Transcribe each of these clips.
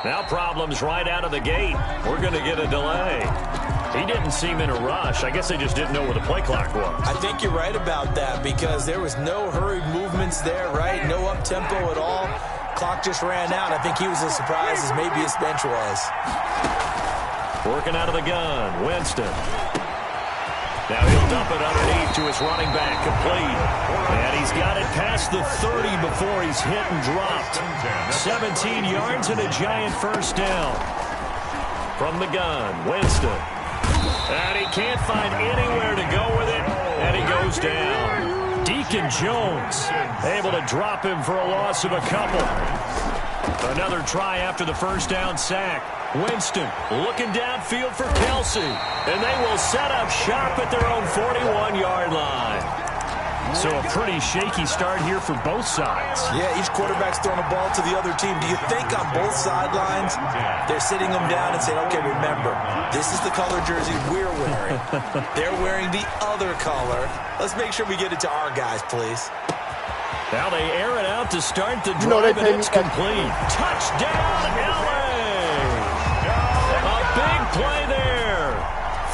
Now problems right out of the gate. We're going to get a delay. He didn't seem in a rush. I guess they just didn't know where the play clock was. I think you're right about that because there was no hurried movements there, right? No up-tempo at all. Clock just ran out. I think he was as surprised as maybe his bench was. Working out of the gun, Winston. Now he'll dump it underneath to his running back, complete. And he's got it past the 30 before he's hit and dropped. 17 yards and a giant first down. From the gun, Winston. And he can't find anywhere to go with it, and he goes down. Deacon Jones able to drop him for a loss of a couple. Another try after the first down sack. Winston looking downfield for Kelsey, and they will set up shop at their own 41-yard line. So a pretty shaky start here for both sides. Yeah, each quarterback's throwing a ball to the other team. Do you think on both sidelines they're sitting them down and saying, okay, remember, this is the color jersey we're wearing. They're wearing the other color. Let's make sure we get it to our guys, please. Now they air it out to start the drive, and it's complete. Touchdown, LA! A big play there.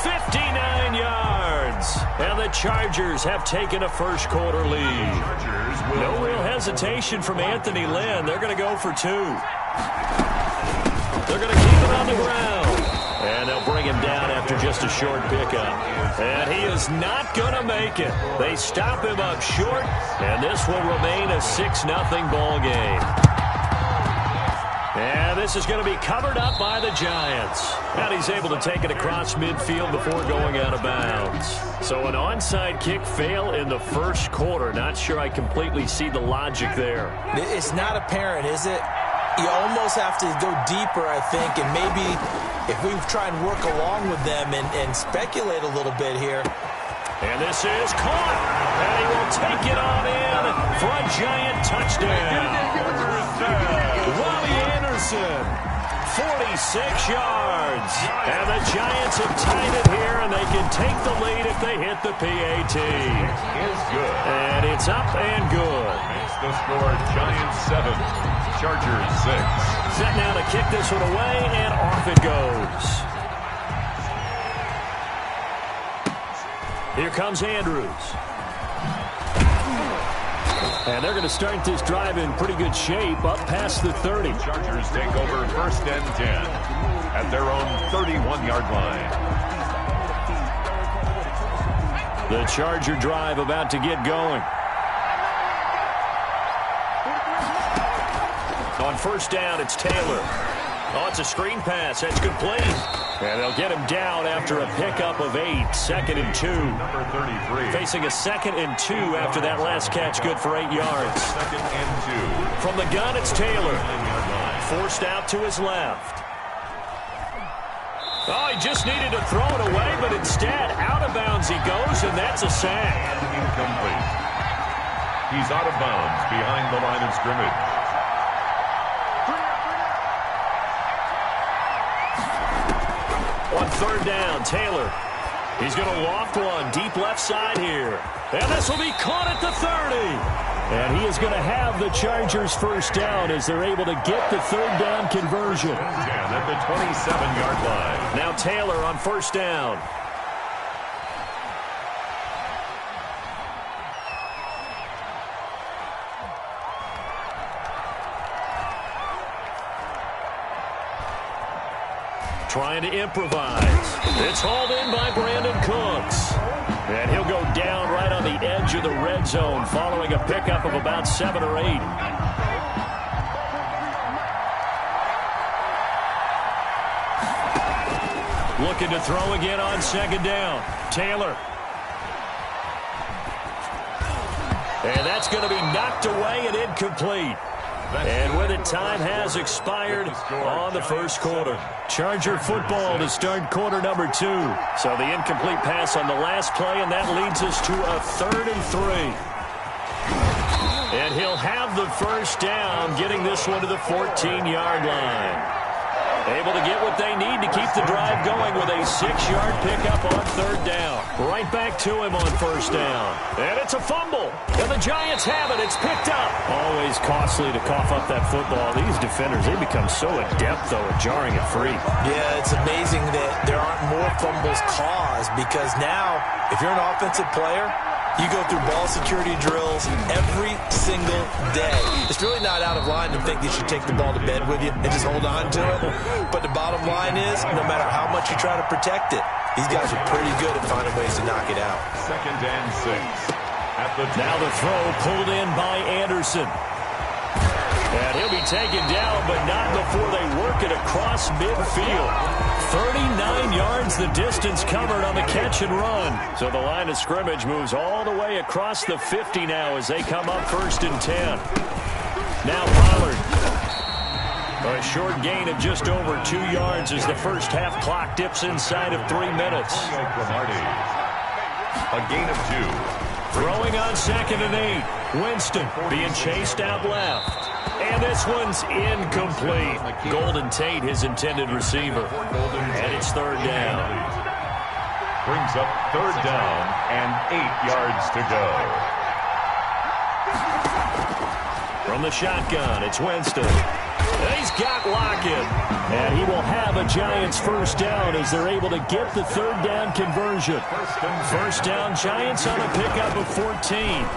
59 yards. And the Chargers have taken a first-quarter lead. No real hesitation from Anthony Lynn. They're going to go for two. They're going to keep it on the ground. And they'll bring him down after just a short pickup. And he is not going to make it. They stop him up short, and this will remain a 6-0 ball game. And this is going to be covered up by the Giants. And he's able to take it across midfield before going out of bounds. So an onside kick fail in the first quarter. Not sure I completely see the logic there. It's not apparent, is it? You almost have to go deeper, I think, and maybe if we try and work along with them and speculate a little bit here. And this is caught, and he will take it on in for a giant touchdown. Robbie Anderson, 46 yards, and the Giants have tied it here, and they can take the lead if they hit the PAT. And it's up and good. Makes the score Giants 7, Chargers 6. Set now to kick this one away, and off it goes. Here comes Andrews. And they're going to start this drive in pretty good shape, up past the 30. Chargers take over first and 10 at their own 31-yard line. The Charger drive about to get going. On first down, it's Taylor. Oh, it's a screen pass. That's complete. And they'll get him down after a pickup of 8. 2nd and 2. Number 33. Facing a 2nd and 2 after that last catch. Good for 8 yards. 2nd and 2. From the gun, it's Taylor. Forced out to his left. Oh, he just needed to throw it away, but instead, out of bounds he goes, and that's a sack. Incomplete. He's out of bounds behind the line of scrimmage. On third down, Taylor. He's going to loft one deep left side here. And this will be caught at the 30. And he is going to have the Chargers first down as they're able to get the third down conversion. At the 27-yard line. Now Taylor on first down. Trying to improvise. It's hauled in by Brandon Cooks. And he'll go down right on the edge of the red zone following a pickup of about 7 or 8. Looking to throw again on second down. Taylor. And that's going to be knocked away and incomplete. And with it, time has expired on the first quarter. Charger football to start quarter number 2. So the incomplete pass on the last play, and that leads us to a 3rd and 3. And he'll have the first down, getting this one to the 14-yard line. Able to get what they need to keep the drive going with a 6-yard pickup on 3rd down. Right back to him on 1st down. And it's a fumble. And the Giants have it. It's picked up. Always costly to cough up that football. These defenders, they become so adept, though, at jarring it free. Yeah, it's amazing that there aren't more fumbles caused because now, if you're an offensive player, you go through ball security drills every single day. It's really not out of line to think you should take the ball to bed with you and just hold on to it. But the bottom line is, no matter how much you try to protect it, these guys are pretty good at finding ways to knock it out. 2nd and 6. Now the throw pulled in by Anderson. And he'll be taken down, but not before they work it across midfield. 39 yards the distance covered on the catch and run. So the line of scrimmage moves all the way across the 50 now as they come up 1st and 10. Now Pollard. A short gain of just over 2 yards as the first half clock dips inside of 3 minutes. A gain of 2. Throwing on 2nd and 8. Winston being chased out left. And this one's incomplete. Golden Tate, his intended receiver. And it's 3rd down. Brings up 3rd down and 8 yards to go. From the shotgun, it's Winston. He's got Lockett. And he will have a Giants 1st down as they're able to get the 3rd down conversion. 1st down Giants on a pickup of 14.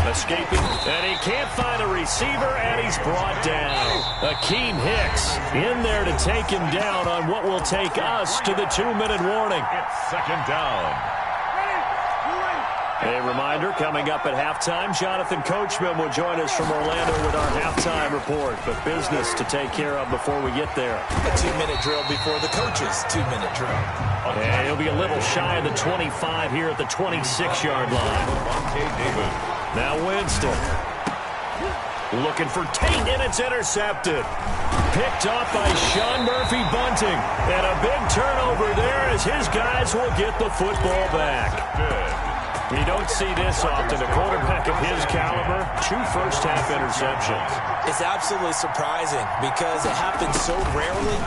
Escaping, and he can't find a receiver, and he's brought down. Akeem Hicks in there to take him down on what will take us to the 2-minute warning. It's 2nd down. A reminder, coming up at halftime, Jonathan Coachman will join us from Orlando with our halftime report. But business to take care of before we get there. A 2-minute drill before the coach's 2-minute drill. And he'll be a little shy of the 25 here at the 26-yard line. Now Winston. Looking for Tate, and it's intercepted. Picked off by Sean Murphy Bunting. And a big turnover there as his guys will get the football back. You don't see this often. A quarterback of his caliber, 2 first-half interceptions. It's absolutely surprising because it happens so rarely.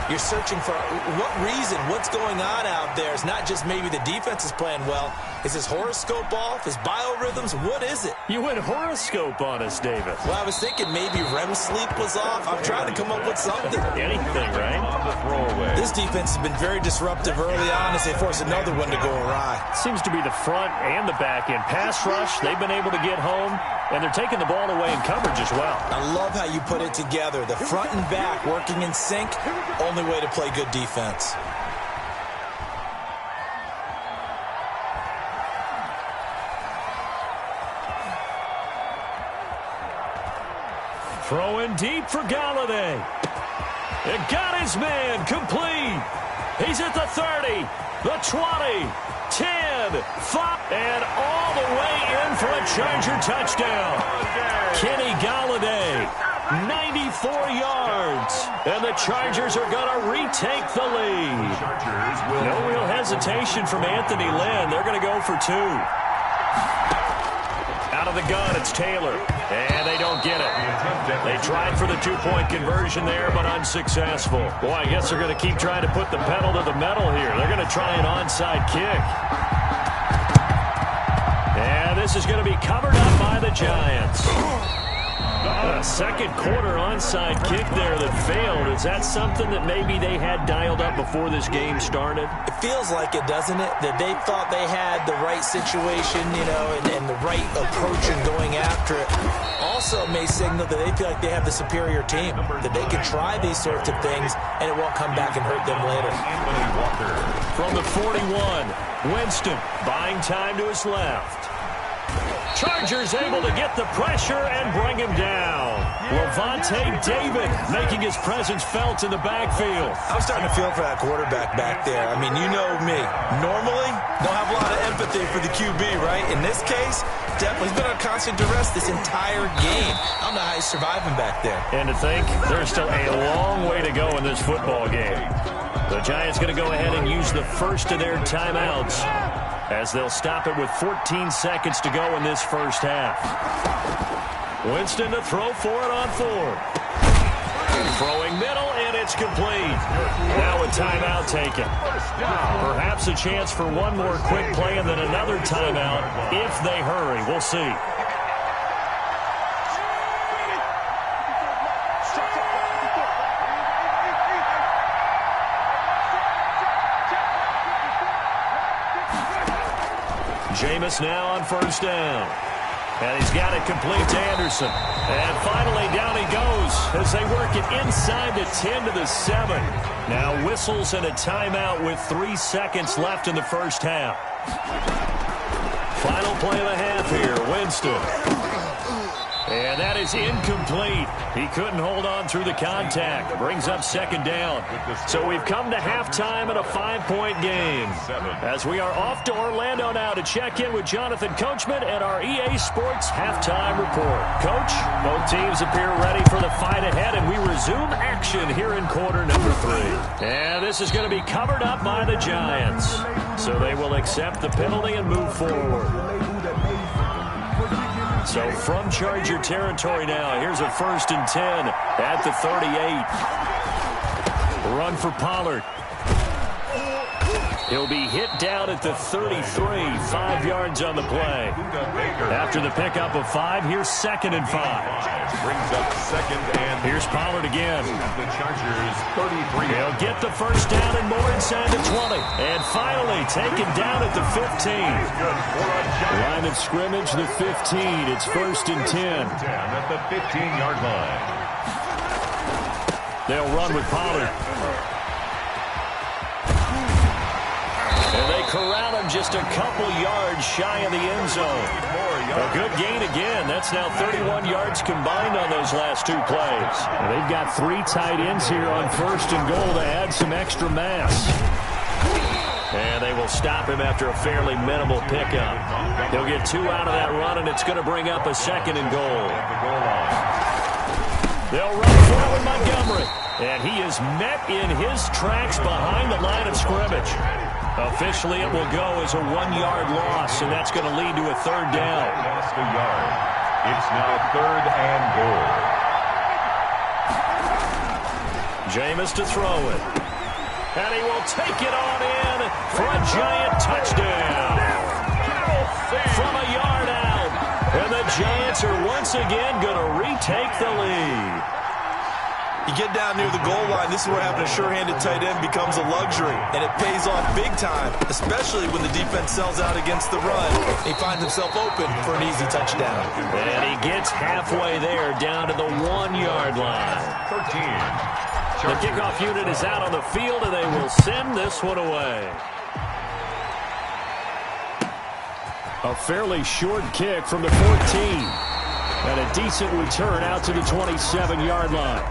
You're searching for what reason, what's going on out there. It's not just maybe the defense is playing well. Is his horoscope off? His biorhythms? What is it? You went horoscope on us, David. Well, I was thinking maybe REM sleep was off. I'm trying to come up with something. Anything, right? This defense has been very disruptive early on as they force another one to go awry. Seems to be the front and the back end. Pass rush, they've been able to get home, and they're taking the ball away in coverage as well. I love how you put it together. The front and back working in sync, only way to play good defense. Throwing deep for Galladay. It got his man complete. He's at the 30, the 20, 10, 5, and all the way in for a Charger touchdown. Kenny Galladay, 94 yards. And the Chargers are going to retake the lead. No real hesitation from Anthony Lynn. They're going to go for 2. Out of the gun, it's Taylor. And they don't get it. They tried for the 2-point conversion there, but unsuccessful. Boy, I guess they're going to keep trying to put the pedal to the metal here. They're going to try an onside kick. And this is going to be covered up by the Giants. A second quarter onside kick there that failed. Is that something that maybe they had dialed up before this game started? It feels like it, doesn't it? That they thought they had the right situation, you know, and the right approach in going after it. Also may signal that they feel like they have the superior team, that they can try these sorts of things and it won't come back and hurt them later. From the 41, Winston buying time to his left. Chargers able to get the pressure and bring him down. Levante David making his presence felt in the backfield. I'm starting to feel for that quarterback back there. I mean, you know me. Normally, don't have a lot of empathy for the QB, right? In this case, definitely he's been on constant duress this entire game. I don't know how he's surviving back there. And to think, there's still a long way to go in this football game. The Giants going to go ahead and use the first of their timeouts, as they'll stop it with 14 seconds to go in this first half. Winston to throw for it on 4. Throwing middle, and it's complete. Now a timeout taken. Perhaps a chance for one more quick play and then another timeout if they hurry. We'll see. Jameis now on first down. And he's got it complete to Anderson. And finally, down he goes as they work it inside the 10 to the 7. Now whistles and a timeout with 3 seconds left in the first half. Final play of the half here, Winston. And that is incomplete. He couldn't hold on through the contact. Brings up second down. So we've come to halftime in a 5-point game. As we are off to Orlando now to check in with Jonathan Coachman and our EA Sports halftime report. Coach, both teams appear ready for the fight ahead, and we resume action here in quarter number 3. And this is going to be covered up by the Giants. So they will accept the penalty and move forward. So from Charger territory now, here's a 1st and 10 at the 38. Run for Pollard. He'll be hit down at the 33, 5 yards on the play. After the pickup of 5, here's 2nd and 5. Brings up 2nd and... Here's Pollard again. The Chargers 33. He'll get the first down and more inside the 20. And finally taken down at the 15. Line of scrimmage, the 15. It's 1st and 10. At the 15-yard line. They'll run with Pollard. And they corral him just a couple yards shy of the end zone. A good gain again. That's now 31 yards combined on those last 2 plays. And they've got 3 tight ends here on 1st and goal to add some extra mass. And they will stop him after a fairly minimal pickup. He'll get 2 out of that run, and it's going to bring up a 2nd and goal. They'll run forward Montgomery. And he is met in his tracks behind the line of scrimmage. Officially, it will go as a 1-yard loss, and that's going to lead to a 3rd down. Lost a yard. It's now 3rd and goal. Jameis to throw it. And he will take it on in for a giant touchdown. From a yard out. And the Giants are once again going to retake the lead. You get down near the goal line, this is where having a sure-handed tight end becomes a luxury, and it pays off big time, especially when the defense sells out against the run. He finds himself open for an easy touchdown. And he gets halfway there, down to the 1-yard line. 13. The kickoff unit is out on the field, and they will send this one away. A fairly short kick from the 14. And a decent return out to the 27-yard line.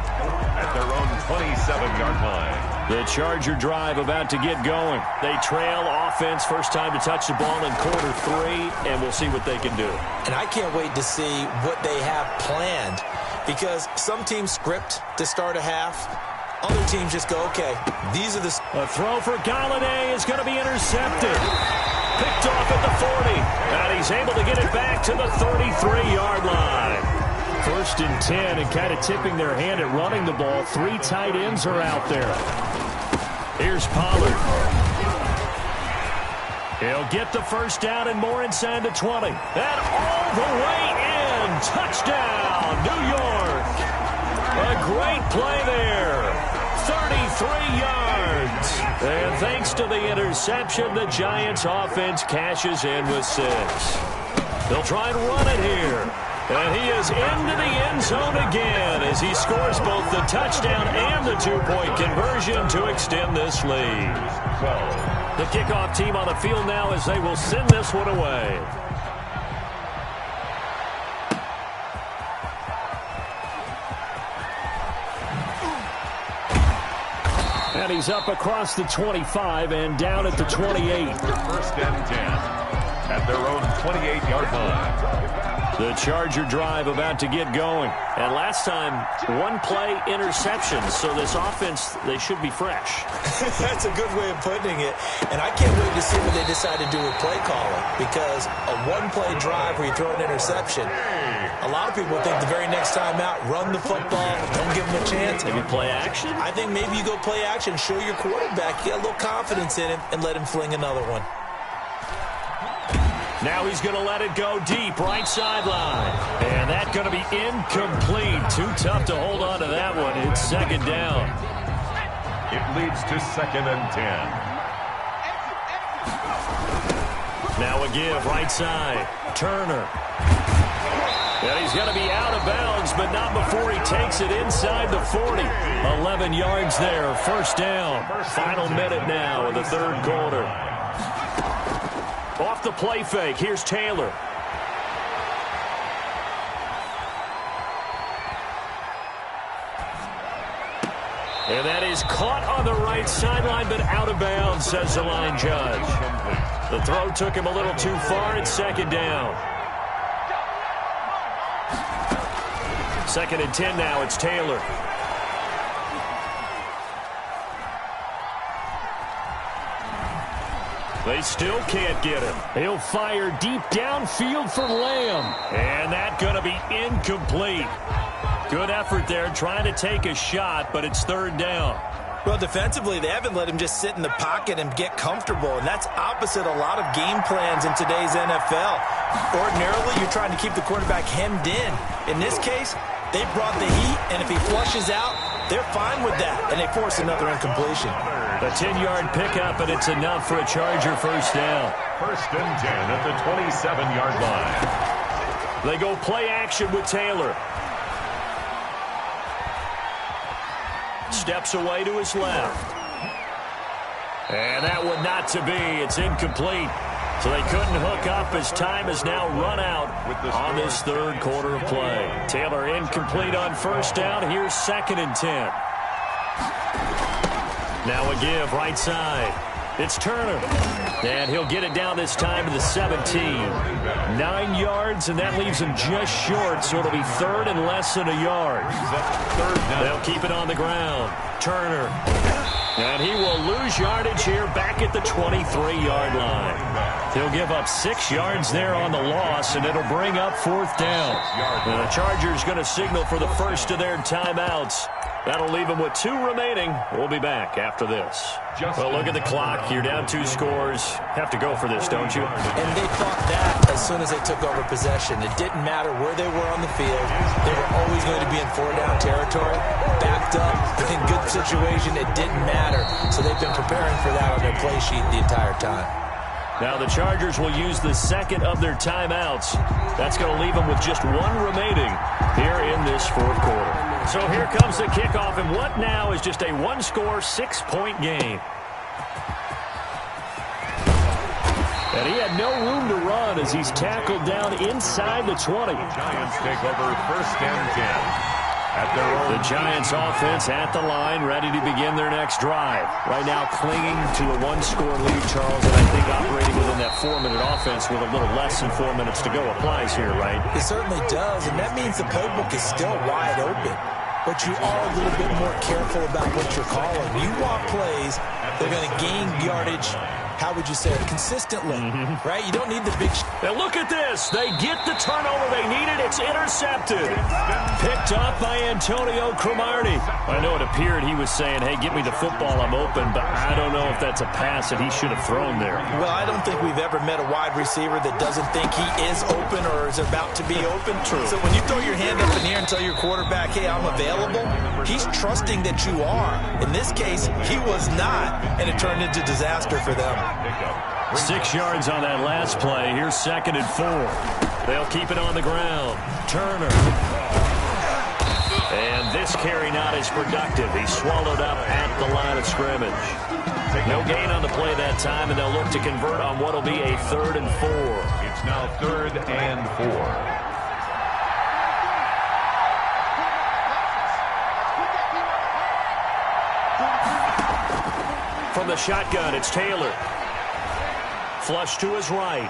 At their own 27-yard line. The Charger drive about to get going. They trail offense, first time to touch the ball in quarter 3, and we'll see what they can do. And I can't wait to see what they have planned, because some teams script to start a half. Other teams just go, okay, these are the... A throw for Galladay is going to be intercepted. Picked off at the 40, and he's able to get it back to the 33-yard line. 1st and 10, and kind of tipping their hand at running the ball. 3 tight ends are out there. Here's Pollard. He'll get the first down and more inside the 20. And all the way in. Touchdown, New York. A great play there. 33 yards. And thanks to the interception, the Giants offense cashes in with 6. They'll try and run it here. And he is into the end zone again as he scores both the touchdown and the 2-point conversion to extend this lead. The kickoff team on the field now as they will send this one away. And he's up across the 25 and down at the 28. 1st and 10 at their own 28-yard line. The Charger drive about to get going. And last time, 1-play interception. So this offense, they should be fresh. That's a good way of putting it. And I can't wait to see what they decide to do with play calling. Because a 1-play drive where you throw an interception, A lot of people think the very next time out, run the football, don't give him a chance. Maybe play action? I think maybe you go play action, show your quarterback, get a little confidence in him, and let him fling another one. Now he's going to let it go deep, right sideline. And that's going to be incomplete. Too tough to hold on to that one. It's second down. It leads to 2nd and 10. Now a give, right side. Turner. And he's going to be out of bounds, but not before he takes it inside the 40. 11 yards there, first down. Final minute now in the third quarter. Off the play fake, here's Taylor. And that is caught on the right sideline, but out of bounds, says the line judge. The throw took him a little too far. It's second down. 2nd and 10 now. It's Taylor. They still can't get him. He'll fire deep downfield for Lamb. And that's going to be incomplete. Good effort there trying to take a shot, but it's third down. Well, defensively, they haven't let him just sit in the pocket and get comfortable, and that's opposite a lot of game plans in today's NFL. Ordinarily, you're trying to keep the quarterback hemmed in. In this case, they brought the heat, and if he flushes out, they're fine with that, and they force another incompletion. A 10-yard pickup, and it's enough for a Charger first down. 1st and 10 at the 27-yard line. They go play action with Taylor. Steps away to his left. And that one not to be. It's incomplete. So they couldn't hook up as time has now run out on this third quarter of play. Taylor incomplete on first down. Here's 2nd and 10. Now a give, right side. It's Turner. And he'll get it down this time to the 17. 9 yards, and that leaves him just short, so it'll be third and less than a yard. They'll keep it on the ground. Turner. And he will lose yardage here back at the 23-yard line. He'll give up 6 yards there on the loss, and it'll bring up fourth down. And the Chargers going to signal for the first of their timeouts. That'll leave them with 2 remaining. We'll be back after this. Well, look at the clock. You're down 2 scores. Have to go for this, don't you? And they thought that as soon as they took over possession. It didn't matter where they were on the field. They were always going to be in 4-down territory. Backed up, in good situation, it didn't matter. So they've been preparing for that on their play sheet the entire time. Now the Chargers will use the second of their timeouts. That's going to leave them with just 1 remaining here in this fourth quarter. So here comes the kickoff, and what now is just a 1-score, 6-point game. And he had no room to run as he's tackled down inside the 20. Giants take over 1st and 10. The Giants offense at the line, ready to begin their next drive. Right now clinging to a 1-score lead, Charles, and I think operating within that 4-minute offense with a little less than 4 minutes to go applies here, right? It certainly does, and that means the playbook is still wide open. But you are a little bit more careful about what you're calling. You want plays, they're going to gain yardage, how would you say it, consistently, right? You don't need the big... Now look at this. They get the turnover they needed. It's intercepted. Picked up by Antonio Cromartie. I know it appeared he was saying, hey, give me the football, I'm open, but I don't know if that's a pass that he should have thrown there. Well, I don't think we've ever met a wide receiver that doesn't think he is open or is about to be open. True. So when you throw your hand up in the air and tell your quarterback, hey, I'm available, he's trusting that you are. In this case, he was not, and it turned into disaster for them. 6 yards on that last play. Here's 2nd and 4. They'll keep it on the ground. Turner. And this carry not as productive. He's swallowed up at the line of scrimmage. No gain on the play that time, and they'll look to convert on what will be a 3rd and 4. It's now 3rd and 4. From the shotgun, it's Taylor. Flush to his right.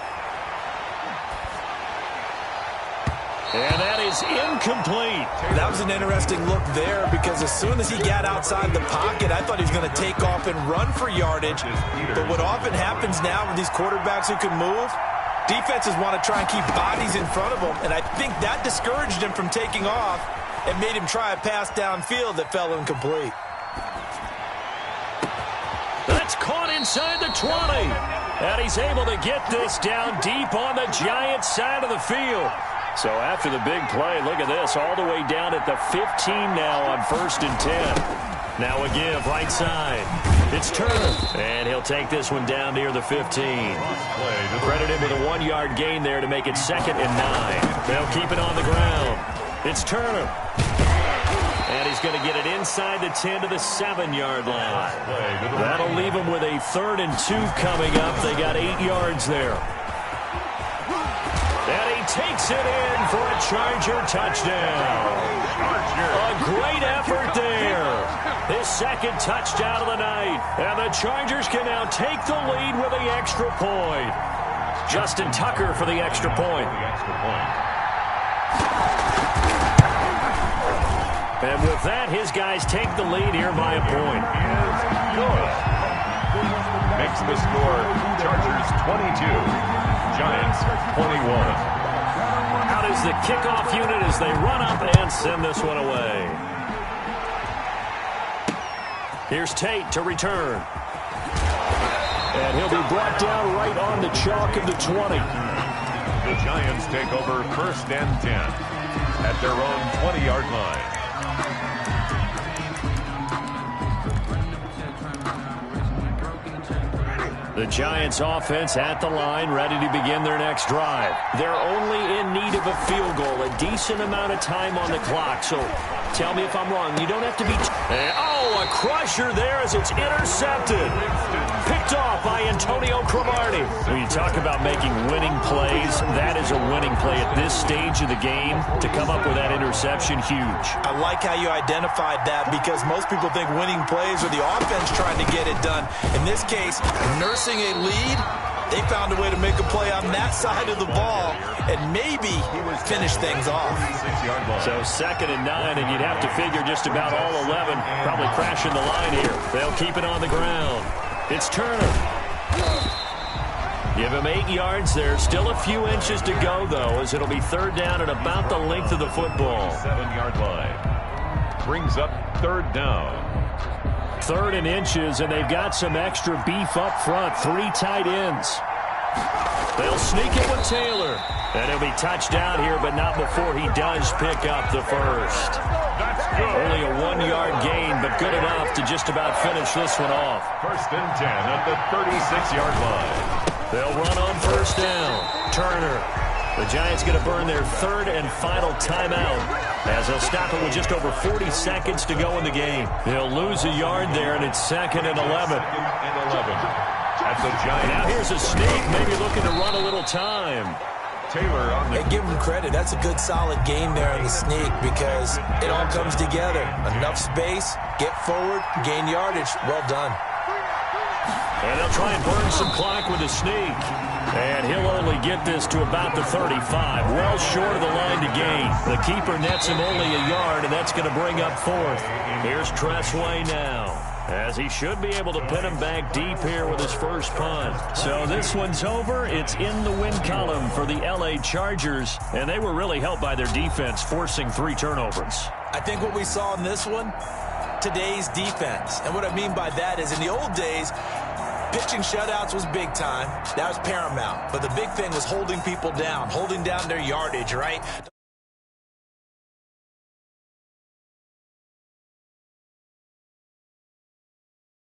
And that is incomplete. That was an interesting look there because as soon as he got outside the pocket, I thought he was going to take off and run for yardage. But what often happens now with these quarterbacks who can move, Defenses want to try and keep bodies in front of him, and I think that discouraged him from taking off and made him try a pass downfield that fell incomplete. That's caught inside the 20. And he's able to get this down deep on the Giants side of the field. So after the big play, look at this, all the way down at the 15 now on 1st and 10. Now a give right side. It's Turner, and he'll take this one down near the 15. Credit him with a 1-yard gain there to make it 2nd and 9. They'll keep it on the ground. It's Turner. And he's going to get it inside the 10 to the 7-yard line. That'll leave him with a 3rd and 2 coming up. They got 8 yards there. And he takes it in for a Charger touchdown. A great effort there. His 2nd touchdown of the night. And the Chargers can now take the lead with the extra point. Justin Tucker for the extra point. And with that, his guys take the lead here by a point. Makes the score Chargers 22, Giants 21. Out is the kickoff unit as they run up and send this one away. Here's Tate to return. And he'll be brought down right on the chalk of the 20. The Giants take over 1st and 10 at their own 20-yard line. The Giants offense at the line, ready to begin their next drive. They're only in need of a field goal, a decent amount of time on the clock. So tell me if I'm wrong. You don't have to be... Oh, a crusher there as it's intercepted. Picked off by Antonio Cromartie. When you talk about making winning plays, that is a winning play at this stage of the game. To come up with that interception, huge. I like how you identified that because most people think winning plays are the offense trying to get it done. In this case, nursing a lead, they found a way to make a play on that side of the ball and maybe finish things off. So 2nd and 9, and you'd have to figure just about all 11 probably crashing the line here. They'll keep it on the ground. It's Turner. Give him 8 yards there. Still a few inches to go, though, as it'll be 3rd down at about the length of the football. 7-yard line. Brings up 3rd down. 3rd and inches, and they've got some extra beef up front. 3 tight ends. They'll sneak it with Taylor. And he'll be touched down here, but not before he does pick up the 1st. Only a 1-yard gain, but good enough to just about finish this one off. 1st and 10 at the 36-yard line. They'll run on 1st down. Turner. The Giants going to burn their 3rd and final timeout as they'll stop it with just over 40 seconds to go in the game. They'll lose a yard there, and it's 2nd and 11. 2nd and 11 at the Giants. Now here's a sneak, maybe looking to run a little time. Taylor on the... And give him credit. That's a good, solid game there in the sneak because it all comes together. Enough space, get forward, gain yardage. Well done. And they'll try and burn some clock with a sneak. And he'll only get this to about the 35. Well short of the line to gain. The keeper nets him only a yard, and that's going to bring up 4th. Here's Tressway now, as he should be able to pin him back deep here with his first punt. So this one's over. It's in the win column for the L.A. Chargers, and they were really helped by their defense, forcing 3 turnovers. I think what we saw in this one, today's defense. And what I mean by that is in the old days, pitching shutouts was big time. That was paramount. But the big thing was holding people down, holding down their yardage, right?